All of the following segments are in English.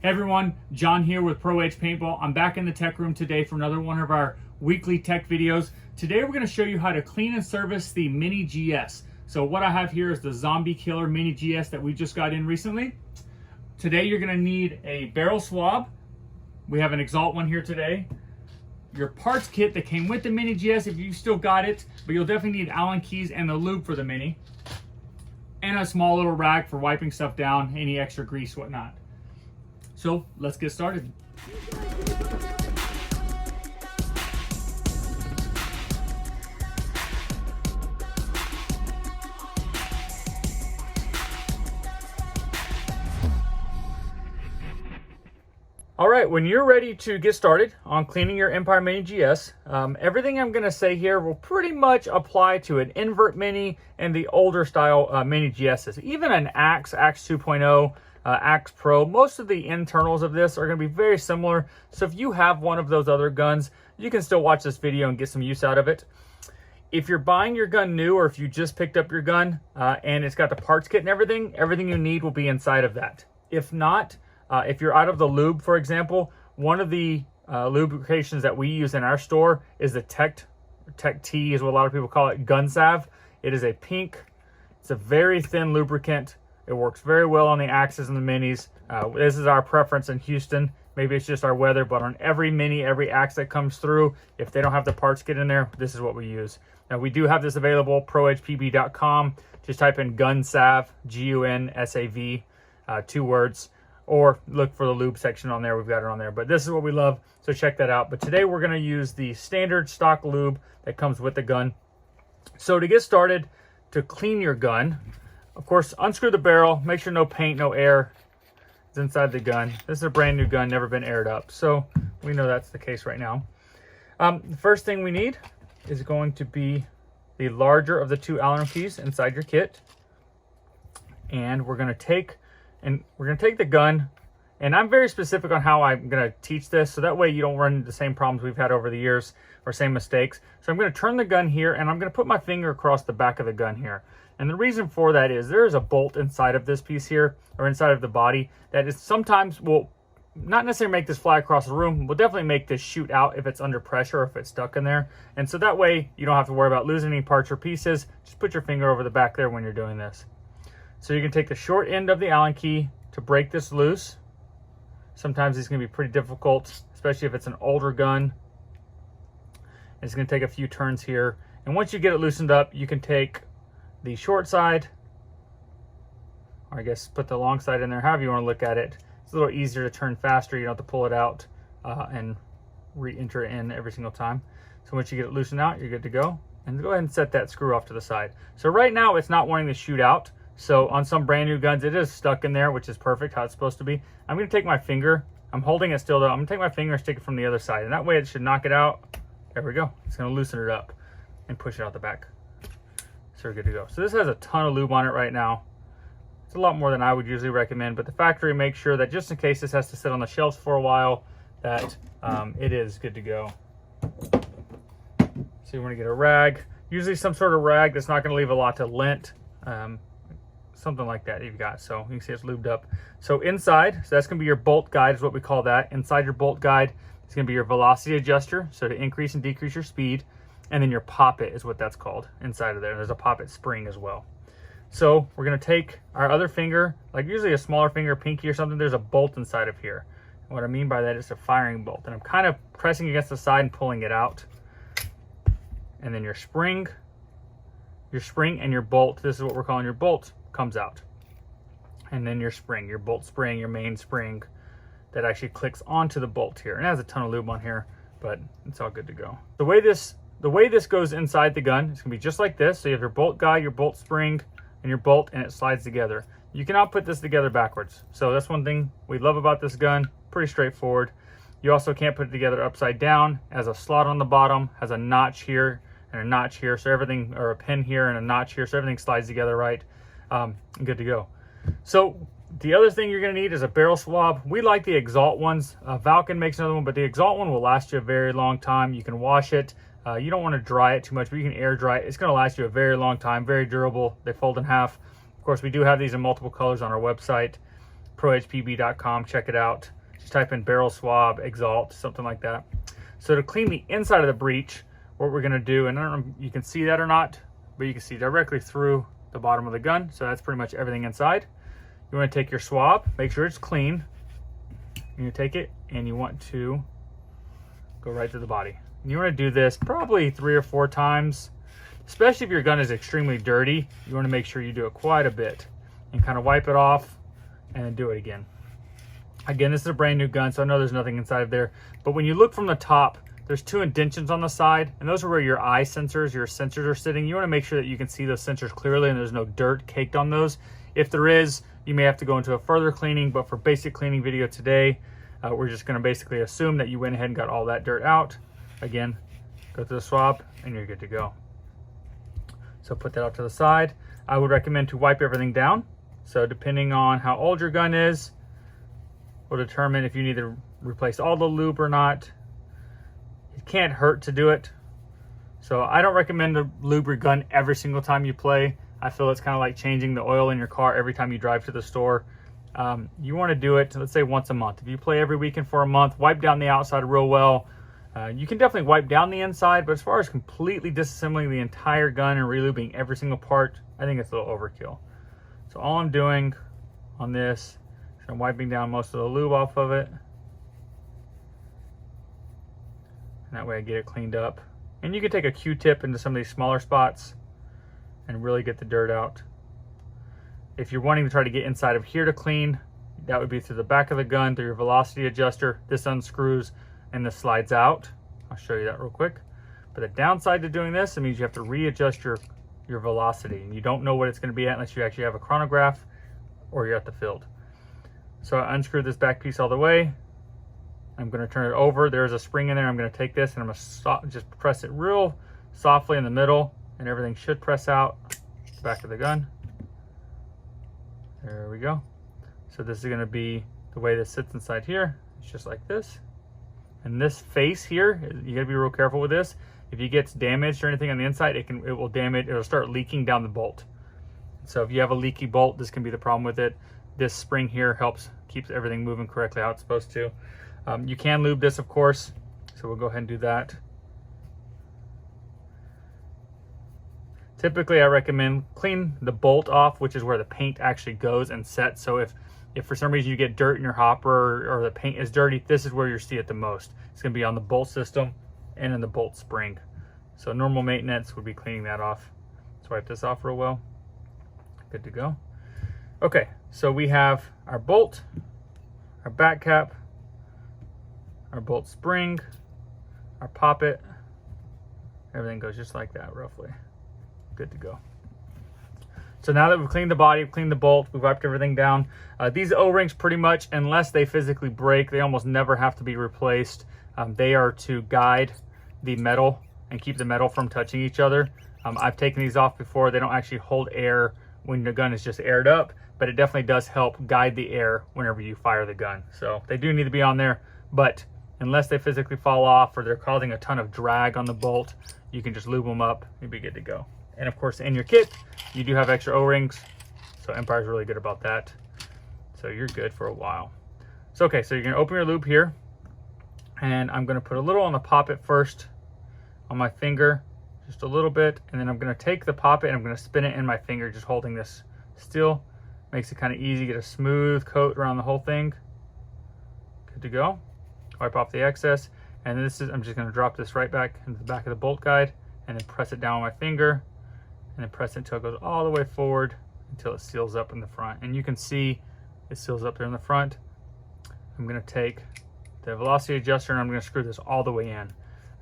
Hey everyone, John here with Pro Edge Paintball. I'm back in the tech room today for another one of our weekly tech videos. Today we're going to show you how to clean and service the Mini GS. So what I have here is the Zombie Killer Mini GS that we just got in recently. Today you're going to need a barrel swab. We have an Exalt one here today. Your parts kit that came with the Mini GS if you still got it, but you'll definitely need Allen keys and the lube for the Mini. And a small little rag for wiping stuff down, any extra grease, whatnot. So let's get started. All right, when you're ready to get started on cleaning your Empire Mini GS, everything I'm gonna say here will pretty much apply to an invert Mini and the older style Mini GSs. Even an Axe 2.0, Axe Pro, most of the internals of this are going to be very similar. So if you have one of those other guns, you can still watch this video and get some use out of it. If you're buying your gun new, or if you just picked up your gun and it's got the parts kit and everything you need will be inside of that. If not, if you're out of the lube, for example, one of the lubrications that we use in our store is the Tech T, is what a lot of people call it, gun salve. It is a pink, it's a very thin lubricant. It works very well on the Axes and the Minis. This is our preference in Houston. Maybe it's just our weather, but on every Mini, every Axe that comes through, if they don't have the parts kit in there, this is what we use. Now, we do have this available, proedgepb.com. Just type in gun salve, G-U-N-S-A-V, 2 words, or look for the lube section on there. We've got it on there, but this is what we love, so check that out. But today we're gonna use the standard stock lube that comes with the gun. So to get started, to clean your gun, of course, unscrew the barrel, make sure no paint, no air is inside the gun. This is a brand new gun, never been aired up, so we know that's the case right now. The first thing we need is going to be the larger of the 2 Allen keys inside your kit. And we're gonna take the gun, and I'm very specific on how I'm gonna teach this, so that way you don't run into the same problems we've had over the years, or same mistakes. So I'm gonna turn the gun here, and I'm gonna put my finger across the back of the gun here. And the reason for that is there is a bolt inside of this piece here, or inside of the body, that is sometimes will not necessarily make this fly across the room, will definitely make this shoot out if it's under pressure or if it's stuck in there. And so that way you don't have to worry about losing any parts or pieces. Just put your finger over the back there when you're doing this. So you can take the short end of the Allen key to break this loose. Sometimes it's going to be pretty difficult, especially if it's an older gun. It's going to take a few turns here. And once you get it loosened up, you can take the short side, or I guess put the long side in there, however you want to look at it. It's a little easier to turn faster. You don't have to pull it out and re-enter it in every single time. So once you get it loosened out, you're good to go. And go ahead and set that screw off to the side. So right now it's not wanting to shoot out. So on some brand new guns, it is stuck in there, which is perfect, how it's supposed to be. I'm going to take my finger. I'm holding it still though. I'm going to take my finger and stick it from the other side. And that way it should knock it out. There we go. It's going to loosen it up and push it out the back. So we're good to go. So this has a ton of lube on it right now. It's a lot more than I would usually recommend, but the factory makes sure that just in case this has to sit on the shelves for a while, that it is good to go. So you want to get a rag, usually some sort of rag that's not going to leave a lot to lint, something like that you've got. So you can see it's lubed up. So inside, so that's going to be your bolt guide, is what we call that. Inside your bolt guide, it's going to be your velocity adjuster, so to increase and decrease your speed. And then your poppet is what that's called inside of there. There's a poppet spring as well. So we're gonna take our other finger, like usually a smaller finger, pinky or something, there's a bolt inside of here. And what I mean by that is a firing bolt. And I'm kind of pressing against the side and pulling it out. And then your spring and your bolt, this is what we're calling your bolt, comes out. And then your spring, your bolt spring, your main spring that actually clicks onto the bolt here. And it has a ton of lube on here, but it's all good to go. The way this goes inside the gun, it's gonna be just like this. So you have your bolt guide, your bolt spring, and your bolt, and it slides together. You cannot put this together backwards. So that's one thing we love about this gun, pretty straightforward. You also can't put it together upside down. It has a slot on the bottom, has a notch here and a notch here. So everything, or a pin here and a notch here. So everything slides together right. Good to go. So the other thing you're gonna need is a barrel swab. We like the Exalt ones. Valken makes another one, but the Exalt one will last you a very long time. You can wash it. You don't want to dry it too much, but you can air dry it. It's going to last you a very long time, very durable. They fold in half. Of course, we do have these in multiple colors on our website. prohpb.com. Check it out. Just type in barrel swab, exalt, something like that. So to clean the inside of the breech, what we're gonna do, and I don't know if you can see that or not, but you can see directly through the bottom of the gun. So that's pretty much everything inside. You wanna take your swab, make sure it's clean. You take it and you want to go right to the body. And you wanna do this probably 3 or 4 times, especially if your gun is extremely dirty. You wanna make sure you do it quite a bit and kind of wipe it off and then do it again. Again, this is a brand new gun, so I know there's nothing inside of there. But when you look from the top, there's 2 indentions on the side, and those are where your eye sensors, your sensors are sitting. You want to make sure that you can see those sensors clearly and there's no dirt caked on those. If there is, you may have to go into a further cleaning, but for basic cleaning video today, we're just going to basically assume that you went ahead and got all that dirt out. Again, go to the swab and you're good to go. So put that out to the side. I would recommend to wipe everything down. So depending on how old your gun is, will determine if you need to replace all the lube or not. It can't hurt to do it. So I don't recommend to lube your gun every single time you play. I feel it's kind of like changing the oil in your car every time you drive to the store. You want to do it, let's say once a month. If you play every weekend for a month, wipe down the outside real well. You can definitely wipe down the inside, but as far as completely disassembling the entire gun and relubing every single part, I think it's a little overkill. So all I'm doing on this, I'm wiping down most of the lube off of it. And that way I get it cleaned up. And you can take a Q-tip into some of these smaller spots and really get the dirt out. If you're wanting to try to get inside of here to clean, that would be through the back of the gun, through your velocity adjuster. This unscrews and this slides out. I'll show you that real quick. But the downside to doing this, it means you have to readjust your velocity. And you don't know what it's going to be at unless you actually have a chronograph or you're at the field. So I unscrew this back piece all the way. I'm going to turn it over. There's a spring in there. I'm going to take this and I'm going to just press it real softly in the middle, and everything should press out the back of the gun. There we go. So this is going to be the way this sits inside here. It's just like this. And this face here, you got to be real careful with this. If it gets damaged or anything on the inside, it will damage. It'll start leaking down the bolt. So if you have a leaky bolt, this can be the problem with it. This spring here keeps everything moving correctly how it's supposed to. You can lube this, of course, so we'll go ahead and do that. Typically, I recommend clean the bolt off, which is where the paint actually goes and sets. So if for some reason you get dirt in your hopper or the paint is dirty, this is where you'll see it the most. It's going to be on the bolt system and in the bolt spring. So normal maintenance would be cleaning that off. Let's wipe this off real well. Good to go. Okay, so we have our bolt, our back cap, our bolt spring, our poppet. Everything goes just like that, roughly. Good to go. So now that we've cleaned the body, we've cleaned the bolt, we've wiped everything down. These O-rings pretty much, unless they physically break, they almost never have to be replaced. They are to guide the metal and keep the metal from touching each other. I've taken these off before. They don't actually hold air when the gun is just aired up, but it definitely does help guide the air whenever you fire the gun. So they do need to be on there, but unless they physically fall off or they're causing a ton of drag on the bolt, you can just lube them up, you'll be good to go. And of course, in your kit, you do have extra O-rings, so Empire's really good about that. So you're good for a while. So okay, so you're gonna open your lube here, and I'm gonna put a little on the poppet first on my finger, just a little bit, and then I'm gonna take the poppet and I'm gonna spin it in my finger, just holding this still. Makes it kind of easy, get a smooth coat around the whole thing. Good to go. Wipe off the excess, and I'm just gonna drop this right back into the back of the bolt guide, and then press it down with my finger, and then press it until it goes all the way forward until it seals up in the front. And you can see it seals up there in the front. I'm gonna take the velocity adjuster and I'm gonna screw this all the way in. And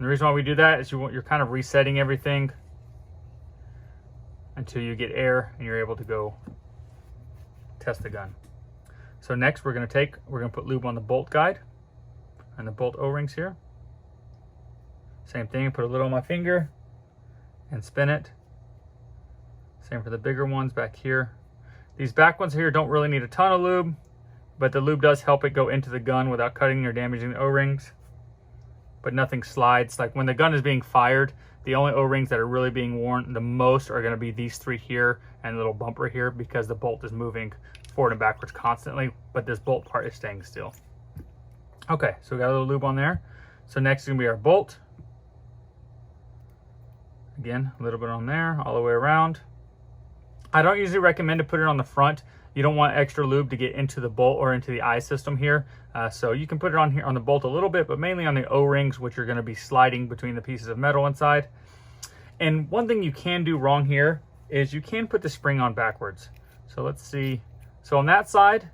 the reason why we do that is you're kind of resetting everything until you get air and you're able to go test the gun. So next we're gonna put lube on the bolt guide and the bolt O-rings here. Same thing, put a little on my finger and spin it. Same for the bigger ones back here. These back ones here don't really need a ton of lube, but the lube does help it go into the gun without cutting or damaging the O-rings. But nothing slides. Like when the gun is being fired, the only O-rings that are really being worn the most are going to be these three here and a little bumper here, because the bolt is moving forward and backwards constantly, but this bolt part is staying still. Okay, so we got a little lube on there. So next is gonna be our bolt. Again, a little bit on there, all the way around. I don't usually recommend to put it on the front. You don't want extra lube to get into the bolt or into the eye system here. So you can put it on here on the bolt a little bit, but mainly on the O-rings, which are gonna be sliding between the pieces of metal inside. And one thing you can do wrong here is you can put the spring on backwards. So let's see. So on that side,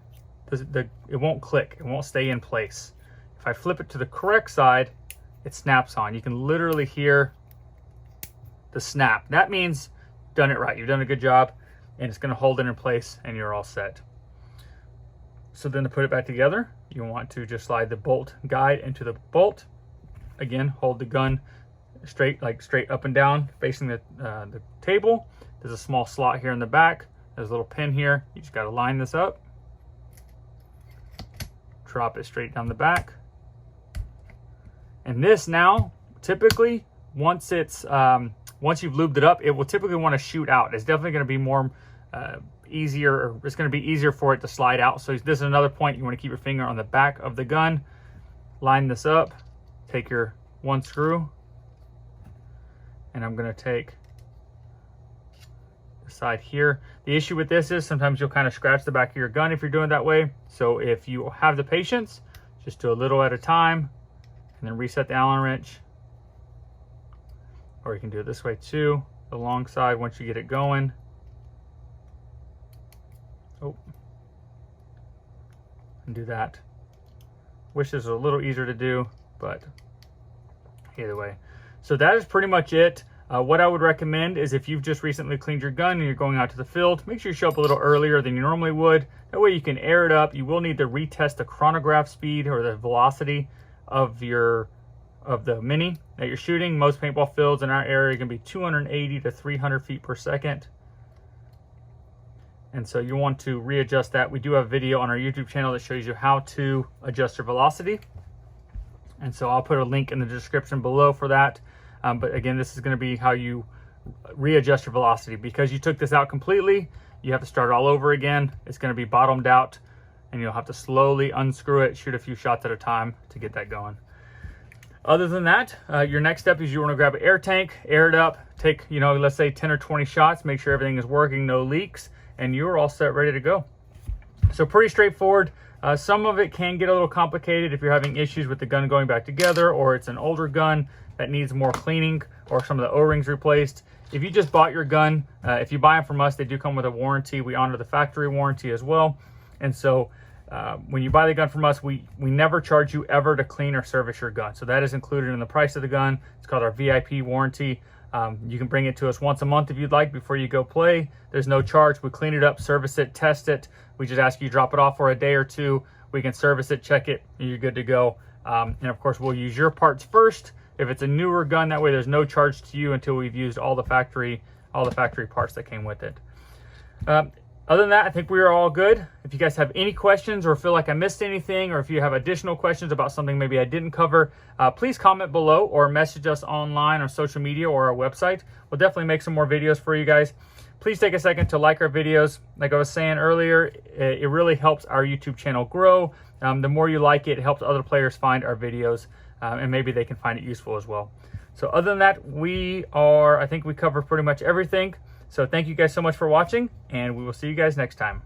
it won't click, it won't stay in place. If I flip it to the correct side, it snaps on. You can literally hear the snap. That means you've done it right. You've done a good job, and it's gonna hold it in place and you're all set. So then to put it back together, you want to just slide the bolt guide into the bolt. Again, hold the gun straight up and down, facing the table. There's a small slot here in the back. There's a little pin here. You just gotta line this up. Drop it straight down the back. And this now, typically, once you've lubed it up, it will typically want to shoot out. It's definitely going to be more easier, or it's going to be easier for it to slide out. So this is another point. You want to keep your finger on the back of the gun, line this up, take your one screw, and I'm going to take the side here. The issue with this is sometimes you'll kind of scratch the back of your gun if you're doing it that way. So if you have the patience, just do a little at a time, and then reset the Allen wrench. Or you can do it this way too, the long side once you get it going. Oh, and do that. Wish this was a little easier to do, but either way. So that is pretty much it. What I would recommend is if you've just recently cleaned your gun and you're going out to the field, make sure you show up a little earlier than you normally would. That way you can air it up. You will need to retest the chronograph speed or the velocity of the mini that you're shooting. Most paintball fields in our area are going to be 280 to 300 feet per second. And so you want to readjust that. We do have a video on our YouTube channel that shows you how to adjust your velocity. And so I'll put a link in the description below for that. But again, this is going to be how you readjust your velocity. Because you took this out completely, you have to start all over again. It's going to be bottomed out, and you'll have to slowly unscrew it, shoot a few shots at a time to get that going. Other than that, your next step is you want to grab an air tank, air it up, take, let's say 10 or 20 shots, make sure everything is working, no leaks, and you're all set, ready to go. So pretty straightforward. Some of it can get a little complicated if you're having issues with the gun going back together, or it's an older gun that needs more cleaning, or some of the O-rings replaced. If you just bought your gun, if you buy them from us, they do come with a warranty. We honor the factory warranty as well. And so when you buy the gun from us, we never charge you ever to clean or service your gun. So that is included in the price of the gun. It's called our VIP warranty. You can bring it to us once a month if you'd like before you go play. There's no charge. We clean it up, service it, test it. We just ask you to drop it off for a day or two. We can service it, check it, and you're good to go. And of course, we'll use your parts first. If it's a newer gun, that way there's no charge to you until we've used all the factory parts that came with it. Other than that, I think we are all good. If you guys have any questions or feel like I missed anything, or if you have additional questions about something maybe I didn't cover, please comment below or message us online on social media or our website. We'll definitely make some more videos for you guys. Please take a second to like our videos. Like I was saying earlier, it really helps our YouTube channel grow. The more you like it, it helps other players find our videos, and maybe they can find it useful as well. So other than that, I think we covered pretty much everything. So thank you guys so much for watching, and we will see you guys next time.